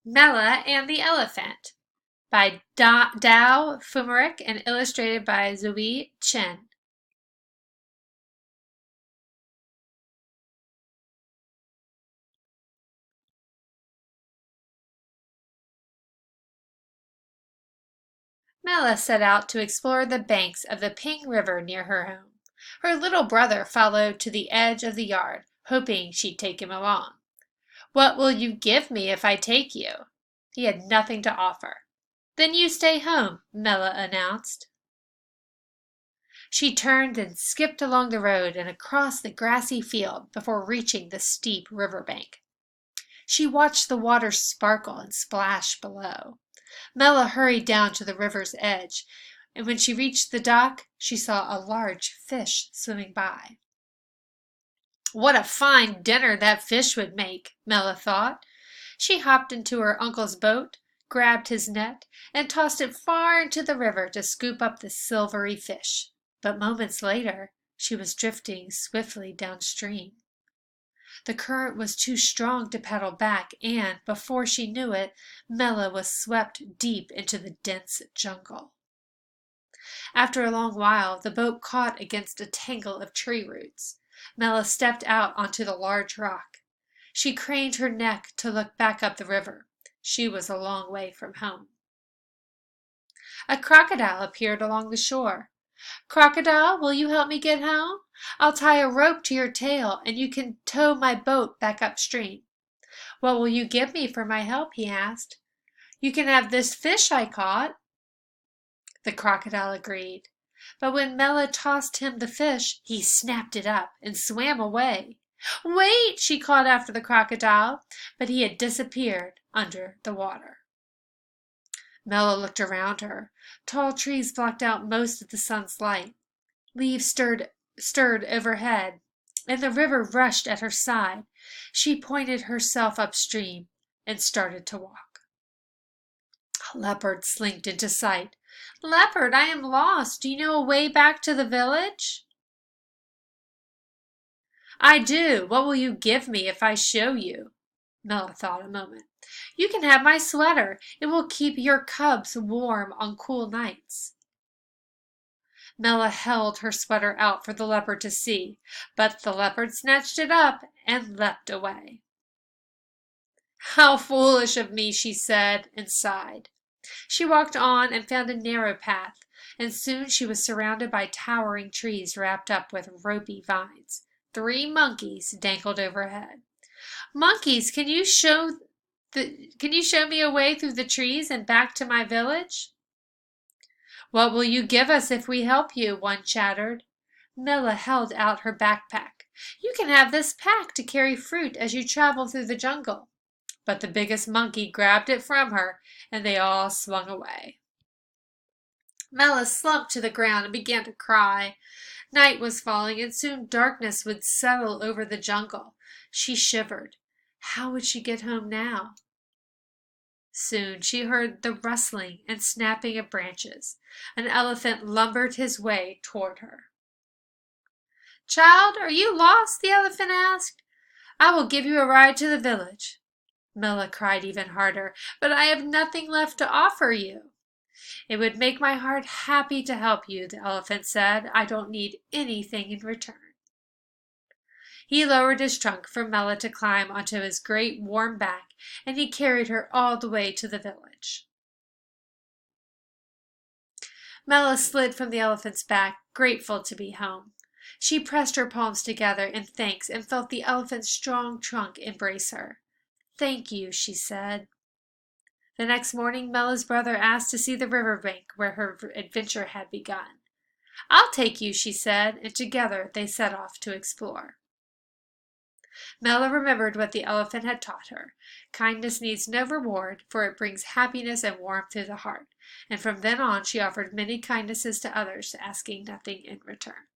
Mela and the Elephant by Dao Fumerick and illustrated by Zui Chen. Mela set out to explore the banks of the Ping River near her home. Her little brother followed to the edge of the yard, hoping she'd take him along. "What will you give me if I take you?" He had nothing to offer. "Then you stay home," Mela announced. She turned and skipped along the road and across the grassy field before reaching the steep river bank. She watched the water sparkle and splash below. Mela hurried down to the river's edge, and when she reached the dock, she saw a large fish swimming by. What a fine dinner that fish would make, Mela thought. She hopped into her uncle's boat, grabbed his net, and tossed it far into the river to scoop up the silvery fish. But moments later, she was drifting swiftly downstream. The current was too strong to paddle back, and, before she knew it, Mela was swept deep into the dense jungle. After a long while, the boat caught against a tangle of tree roots. Mela stepped out onto the large rock. She craned her neck to look back up the river. She was a long way from home. A crocodile appeared along the shore. "Crocodile, will you help me get home? I'll tie a rope to your tail, and you can tow my boat back upstream." "What will you give me for my help?" he asked. "You can have this fish I caught." The crocodile agreed. But when Mela tossed him the fish, he snapped it up and swam away. "Wait!" she called after the crocodile, but he had disappeared under the water. Mela looked around her. Tall trees blocked out most of the sun's light. Leaves stirred overhead, and the river rushed at her side. She pointed herself upstream and started to walk. A leopard slinked into sight. "Leopard, I am lost. Do you know a way back to the village?" "I do. What will you give me if I show you?" Mela thought a moment. "You can have my sweater. It will keep your cubs warm on cool nights." Mela held her sweater out for the leopard to see, but the leopard snatched it up and leapt away. "How foolish of me," she said, and sighed. She walked on and found a narrow path, and soon she was surrounded by towering trees wrapped up with ropey vines. 3 monkeys dangled overhead. "Monkeys, can you show me a way through the trees and back to my village?" "What will you give us if we help you?" one chattered. Mela held out her backpack. "You can have this pack to carry fruit as you travel through the jungle." But the biggest monkey grabbed it from her, and they all swung away. Mela slumped to the ground and began to cry. Night was falling, and soon darkness would settle over the jungle. She shivered. How would she get home now? Soon she heard the rustling and snapping of branches. An elephant lumbered his way toward her. "Child, are you lost?" the elephant asked. "I will give you a ride to the village." Mela cried even harder. "But I have nothing left to offer you." "It would make my heart happy to help you," the elephant said. "I don't need anything in return." He lowered his trunk for Mela to climb onto his great warm back, and he carried her all the way to the village. Mela slid from the elephant's back, grateful to be home. She pressed her palms together in thanks and felt the elephant's strong trunk embrace her. "Thank you," she said. The next morning, Mela's brother asked to see the river bank where her adventure had begun. "I'll take you," she said, and together they set off to explore. Mela remembered what the elephant had taught her. Kindness needs no reward, for it brings happiness and warmth to the heart. And from then on, she offered many kindnesses to others, asking nothing in return.